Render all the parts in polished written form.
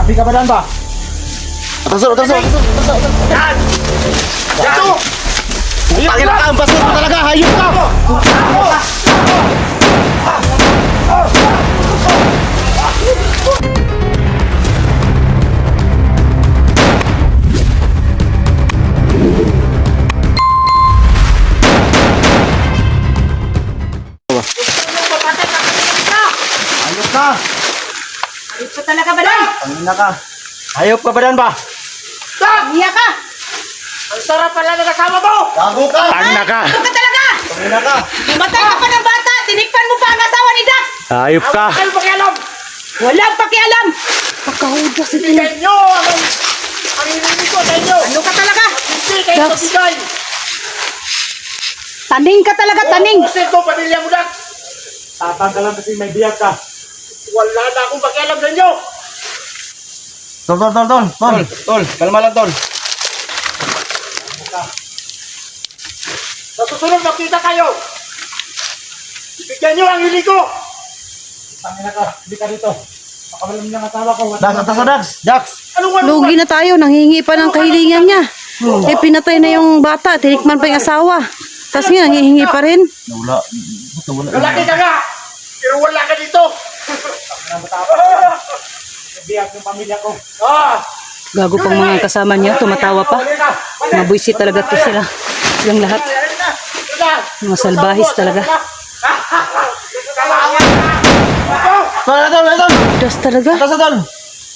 Happy ka ba dan ba? Atas. Yan! Ito! Tangina ka, ang bastos mo talaga, hayop ka! Hayop ka! Ayos ka talaga ba dan? Tangina ka! Hayop ka ba dan ba? Iya ka! Ang sarap pala ng kasama mo! Gago ka! Tangina ka! Ayos ka talaga! Tangina ka! Namatay ka pa ng bata! Tinikpan mo pa ang asawa ni Dax! Hayop ka! Ano pakialam? Walang pakialam! Pagkahudas ito. Tingnan nyo! Ang hinihingi ko sa inyo! Ano ka talaga? Hindi kayo Dax. kabigay! Taning ka talaga, taning! Usin ko, pamilya mo, Dax! Tatanggalan kasi may biyak ka. Wala na akong pakialam sa inyo! Tol, kalma lang tol. Sa susunod, magkita kayo! Ibigyan nyo ang hili ko! Tangina ka, hindi ka dito. Makabalam niya ang asawa ko. Dax! Anong Lugi na tayo, nanghingi pa ng kahilingan niya. Eh, pinatay na yung bata, tinikman pa yung asawa. Tapos nga, nanghihingi pa rin. Wala. Lalaki ka nga! Pero wala ka dito! Biyak yung pamilya ko. Ah! Gago pang mga kasama niya, tumatawa pa. Mabuisit talaga to sila. Silang lahat. Mga salbahis talaga. Tol! Das talaga. Tol!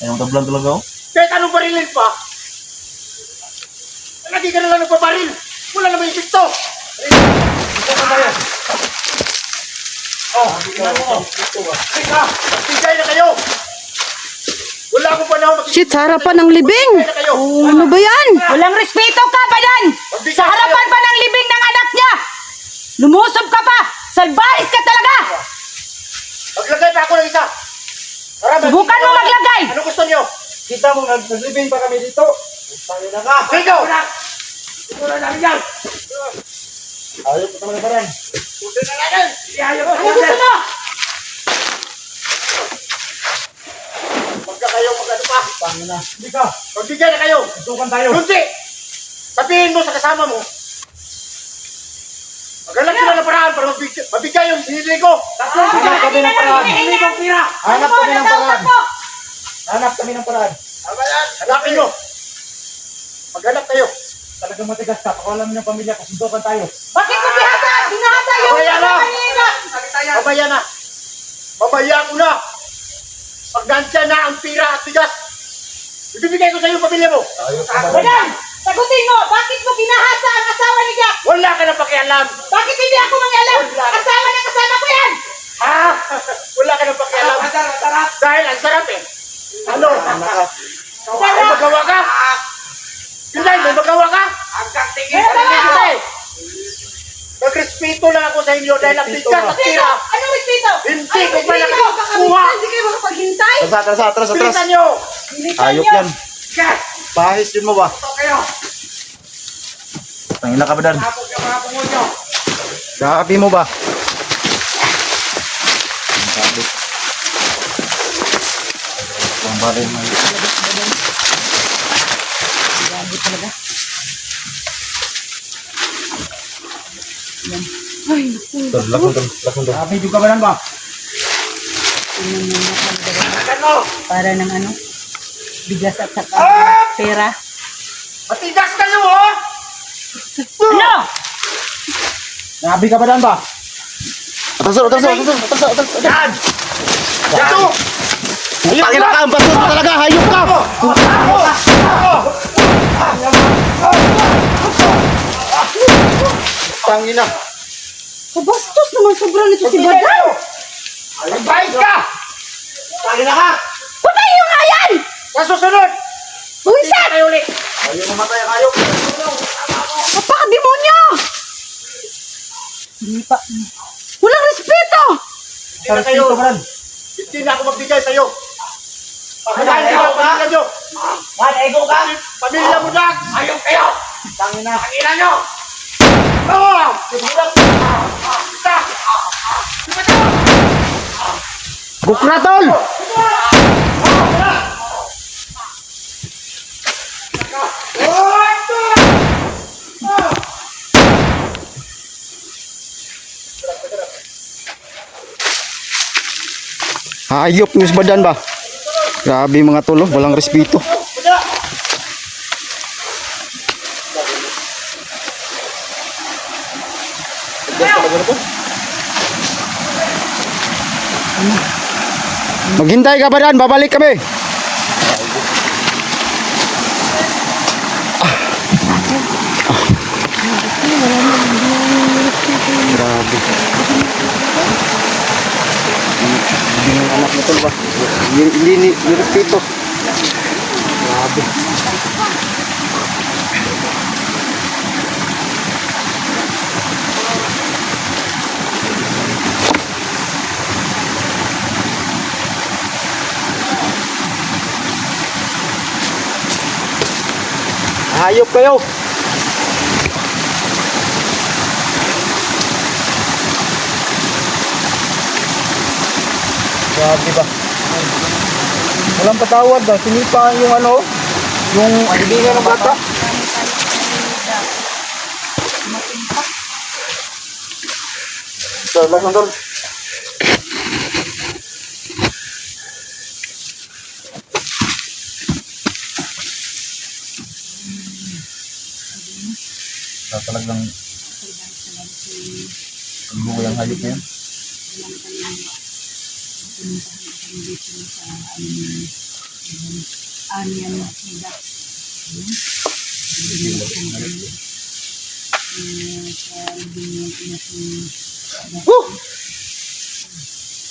Ayong tablan talaga oh. Kahit anong barilin pa, lagi ka na lang nagpabaril. Wala naman yung pito. Magbigay na kayo. Wala akong panahon. Shit, sa harapan ng libing. Oh, ano ba yan? Walang respeto ka ba dan? Sa harapan pa ng libing ng anak niya! Lumusob ka pa! Salbahis ka talaga! Maglagay pa ako ng isa. Subukan mo maglagay! Ano gusto niyo? Kita mo, naglibing pa kami dito. Tangin na ka. Sigaw! Ito na namin yan. Ayop ka naman ba rin? Ito na namin. Iayos Ano gusto mo? Magka kayo, magkano pa. Tangin na. Hindi ka. Magbigay na kayo. Tutukan tayo. Kunti. Sabihin mo sa kasama mo. Magalang sila ng paraan para mabigay yung sinili ko. Hanap kami ng paraan. Hindi kong pira. Hanap kami ng paraan. Hanap kami ng paraan. Hanapin nyo. Maghanap kayo. Talagang matigas ka. Pakawalan mo ng pamilya ko. Sundukan tayo. Bakit mo binasa? Binasa yung Mamaya na. asawa niya! Mamaya na. Mamaya ko na. Pag nandyan na ang pira at bigas, ibibigay ko sa iyo pamilya mo. Madam! Sagutin mo! Bakit mo binahasa ang asawa ni Dax? Wala ka na pakialam. Bakit hindi ako mangialam? Wala. Asawa ng kasama ko yan! Ha? Wala ka na pakialam. Dahil ang sarap eh. Ano? May magawa ka? Hindi, may magawa ka? Hindi kita eh. Nagrespeto lang ako sa inyo dahil ang bigas at Respeto! pira. Anong respeto? Hindi ko Anong pa respeto? nakakuha. Hindi kayo makapaghintay? Atras. Bilisan nyo. Ayop yan. Yes! Pahis yun mo ba? Ito kayo. Tangin na ka ba dan? Tapos yung mga pungo nyo. Kakapi mo ba? Ang baril mo. Lakon. Kakapi juga ba dan ba? Ano? Para ng ano, bigas at saka pera. Matigas kayo oh! Ano? Kakapi ka ba dan ba? Atras. Yan! Ito! Tangin na ka, ang bastos mo talaga, hayop ka! Tangin na. Kabastos naman sobrang nito si Badang. Magbayad ka! Tangin na ka! Putay yung ayan! Sa susunod! Buwisit! Kayo ulit! Ayaw mamatay ang hayop. Napaka-demonyo! Hindi pa. Walang respeto! Hindi na kayo! Hindi na ako magbigay sa'yo! Pagkakain kayo ang pamilya nyo! Ego ka! Pamilya mo na! Ayaw kayo! Tangin na. Tangina nyo! Oo! Bukra tol! Hayop ng isbadan ba? Grabe mga tol, oh. Walang respeto. Maghintay ka ba dyan? Babalik kami. Grabe. Hindi ng anak na tol ba? Hindi ni respeto. Grabe. Hayop kayo. Grabe ba? Walang patawad ba? Sinipa yung ano, yung kaibigan ng bata. Sir, last one, talagang lugo yung hayop na yan.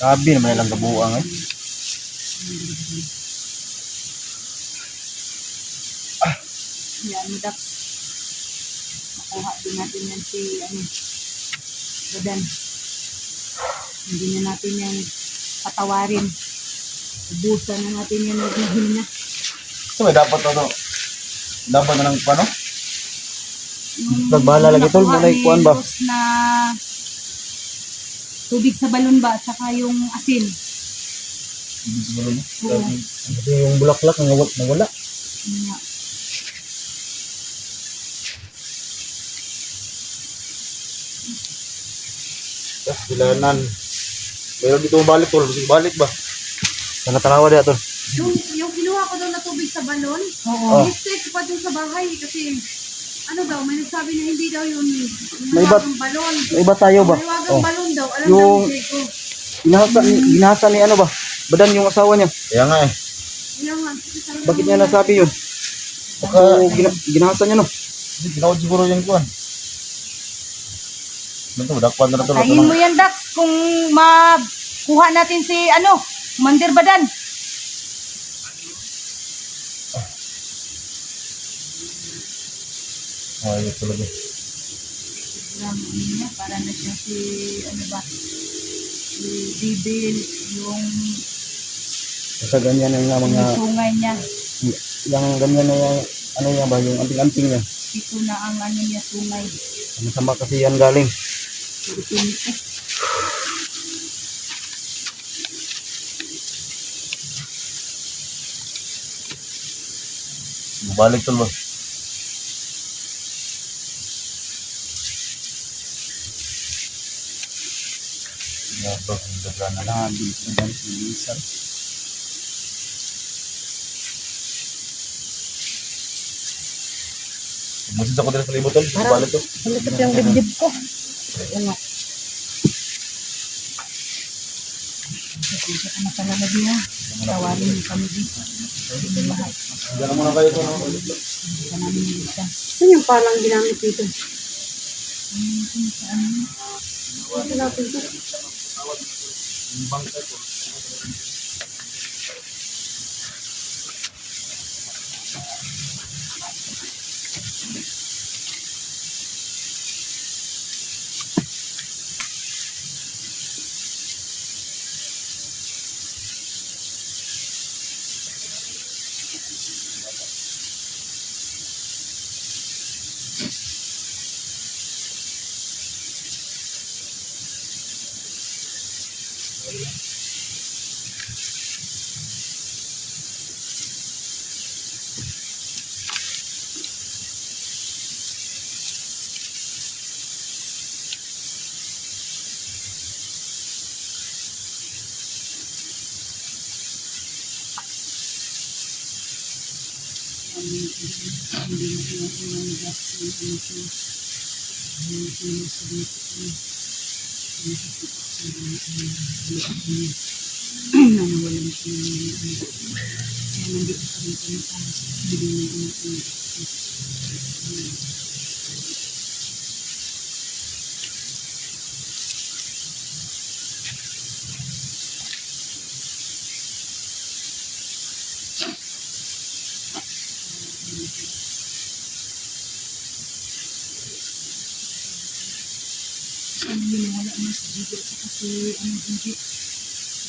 Grabe naman ilang gabuang eh. Yan mo Dax. Makuha din natin yan si Badan. Hindi na natin yan patawarin. Ubusan na natin yan ng hina. So may dapat ano? Dapat na ng paano? Nagbahala lagi tol, nakuha malay ni kuan ba? Rose na tubig sa balon ba at saka yung asin. Oo. Kasi yung bulaklak nawala. Yun nga. Bilanan. Meron dito balik tol, balik ba? Sana tanawa dia tol. Yung kinuha ko daw na tubig sa balon, Oo. mistake pa dun sa bahay kasi ano daw, may nagsabi na hindi daw yun May iba- mahiwagang balon. May iba tayo ba? Mahiwagang balon daw, alam Yung- daw ko. Ginasa ni ano ba? Badan yung asawa niya. Kaya nga eh. Kaya nga, talagang- Bakit niya nasabi yun? Baka Ginasa niya no? ginawad siguro yung kuan. Ito, dakpan na to. Tayin mo yan Dax kung makuha natin si Mandir Badan. Ay, ito talaga. Niya, para na siya si si Bibil, yung Sa ganyan na yung mga, sungay niya. yung ganyan na yung, ano yan ba, yung anting-anting niya. Ito na ang niya sungay. Masama kasi yan galing. Pilipinito. Balik tol ba? Ya, to, na lang. Musin ako din sa libot tol, balik to. Malikot yung dibdib ko. Pasensya ka na talaga diya. Tawarin mo kami dito. Hindi lahat. Diyan muna kayo to. Hindi ka namin niligtas. Yun yung palang ginamit dito.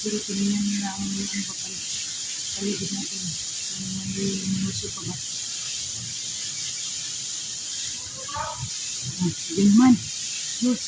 Siguro tinignan nila ang ano ba paligid natin. Kung may minuso pa ba. Sige naman. Luz.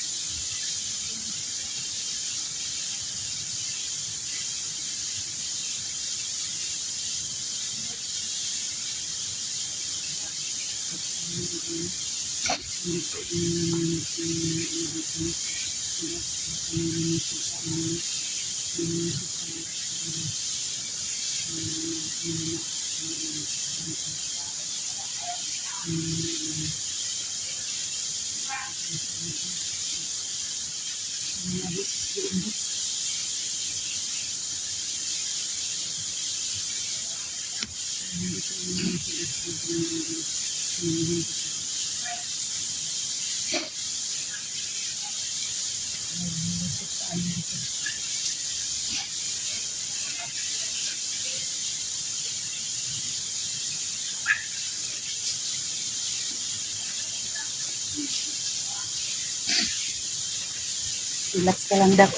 Relax ka lang, Dax.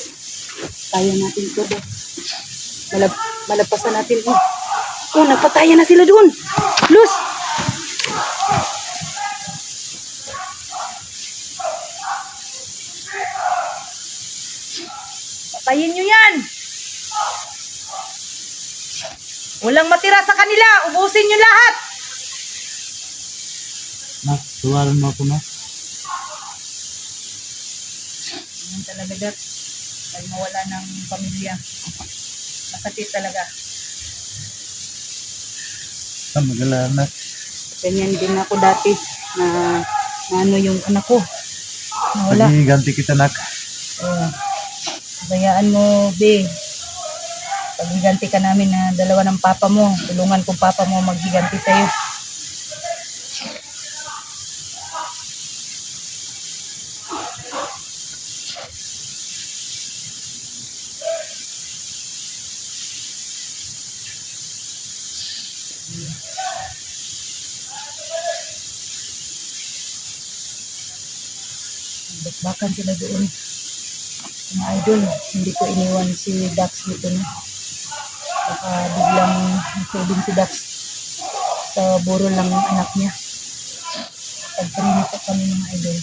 Kaya natin ito, Dax. Malagpasan natin. Oh, nagpatayan na sila doon. Luz! Patayin nyo yan! Walang matira sa kanila! Ubusin nyo lahat! Nak, tuwaran mo ako, Nak. Yan talaga, Dax. Pag mawala ng pamilya. Masakit talaga. Magalaan, Nak. Ganyan din ako dati na ano yung anak ko. Nawala. Ganti kita, Nak. Oh. Bayaan mo, be. Paghiganti ka namin na dalawa ng papa mo. Tulungan kong papa mo maghiganti sa'yo. Bakbakan sila doon. Mga idol, hindi ko iniwan si Dax dito na. Baka biglang nasubin si Dax sa buro lang ng anak niya. Pagparinig ko kami mga idol.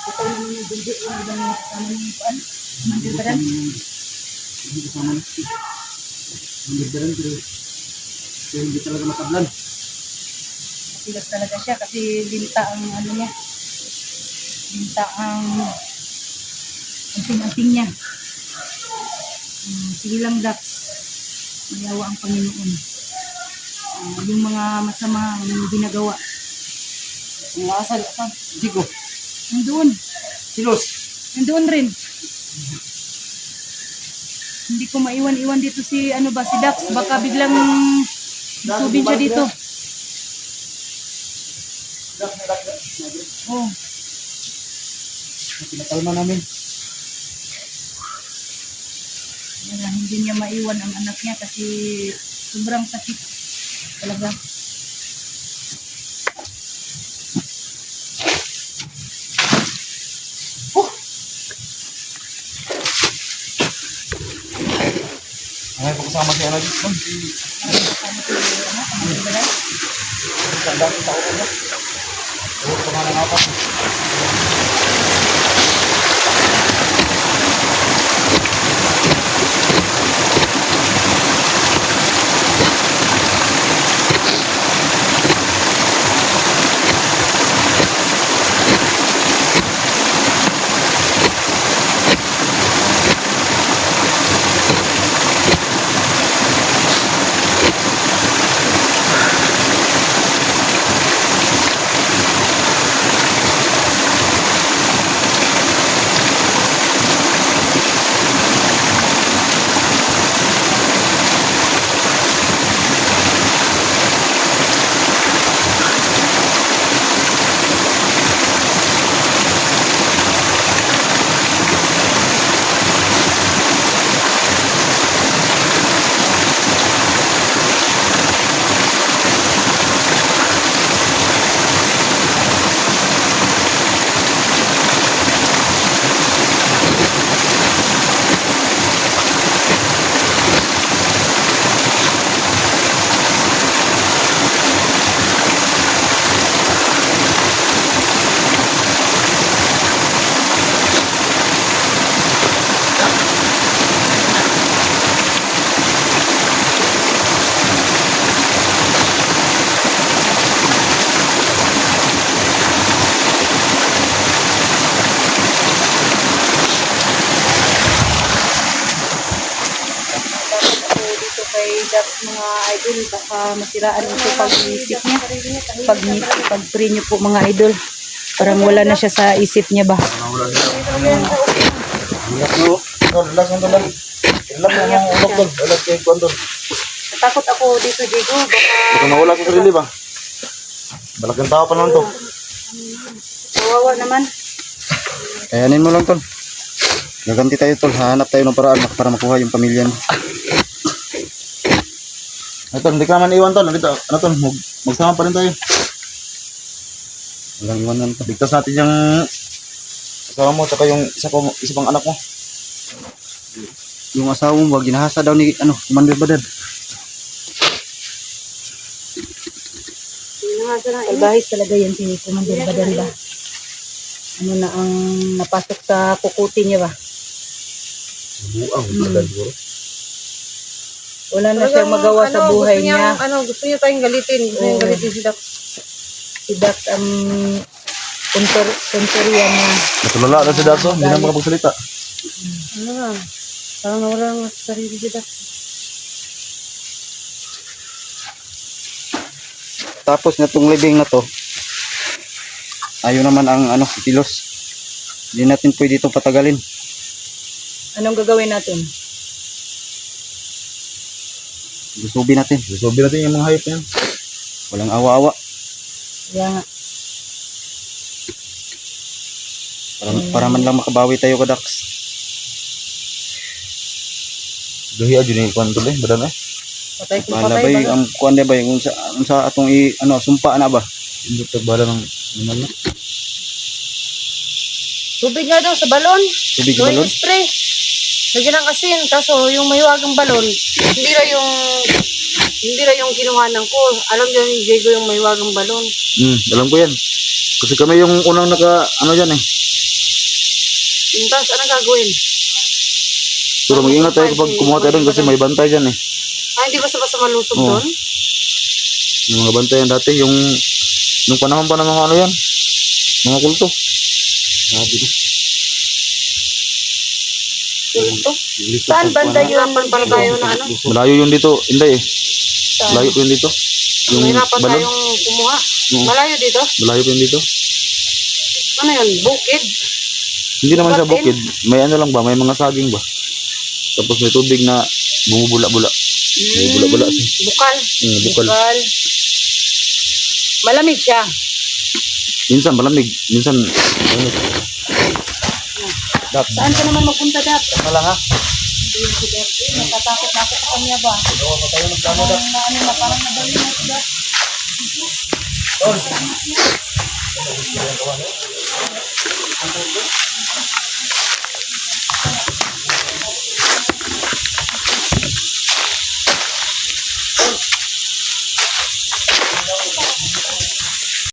Ito naman yung bindi, yung ibang kasama ng paan. Mandibaran. Hindi kasama na. Mandibaran, pero hindi talaga matablan. Silas talaga siya kasi linta ang ano niya. Linta ang anting-anting niya. Sige lang, Dax. Mayawa ang Panginoon. Yung mga masama ang ginagawa. Ang asal, asan? Jigo. Nandoon. Silos. Nandoon rin. Hindi ko maiwan-iwan dito si ano ba si Dax. Baka biglang subin siya dito. Oh. Pinakalma namin. Yan, hindi niya maiwan ang anak niya kasi sobrang sakit talaga. Ay, kung kasama si Ana dito. Ang dami tao ko na. Huwag ka nga nangapat. Dax mga idol, baka masiraan ito pag-isip niya. Pag-pray niyo po mga idol. Parang wala na siya sa isip niya ba? Relax mo. Tol, relax mo tol. Relax mo ang ulok tol. Relax kayo kuwan tol. Natakot ako dito, Diego. Baka mawala sa sarili ba? Malaking tao pa naman to. Kawawa naman. Kayanin mo lang tol. Gaganti tayo tol. Hanap tayo ng paraan para makuha yung pamilya mo. Ay tol, hindi ka naman iwan tol. Nandito, ano tol, magsama pa rin tayo. Walang iwanan tol. Ligtas natin yung asawa mo, saka yung isa pang anak mo. Yung asawa mo, ginahasa daw ni Commander Badad. Salbahis talaga yan si Commander Badal ba? Ano na ang napasok sa kukuti niya ba? Buang, Badad siguro. Wala na siyang magawa sa buhay niya. Gusto niya tayong galitin. Gusto niyang galitin si Dax. Si Dax ang kontoriya niya. Natulala na si Daso, hindi na makapagsalita. Parang nawala ng sarili si Dax. Tapos na tong libing na to, ayaw naman ang kilos. Hindi natin pwede itong patagalin. Anong gagawin natin? Lusubi natin. Resolve natin yung mga hayop na yan. Walang awa-awa. Kaya nga. Para man lang makabawi tayo ka Dax. Gahi aja ni kuan tol badan Patay kung Bala patay bay ba? ang kuan ba yung sa atong sumpa na ba? Hindi tagbala ng naman na. Tubig nga daw sa balon. Tubig sa balon? Spray. Lagyan ng asin. Kaso yung mahiwagang balon, hindi na yung kinuhanan ko. Alam niyo ni Diego yung mahiwagang balon. Alam ko yan. Kasi kami yung unang dyan eh. Tapos anong gagawin? Pero mag-ingat tayo kapag kumuha tayo doon kasi may bantay dyan eh. Hindi basta-basta malusog Oo. doon? Yung mga bantay yan dati, yung panahon pa ng mga yan, mga kulto. Sabi na. Ito? Saan banda yun? Hirapan pala tayo na Malayo yun dito, hindi eh. Malayo po yun dito. Yung Mahirapan balon, tayong kumuha. Oo. Malayo dito? malayo po yun dito. Ano yun? Bukid? Hindi naman sa Batin? bukid, may ano lang ba, may mga saging ba. Tapos may tubig na bumubula-bula. Bumubula-bula siya. Bukal? Bukal. Malamig siya. Minsan malamig, minsan mainit. Saan ka naman magpunta, Dax? Wala ha? Natatakot na ako sa kanya ba? Parang nabali na si Dax.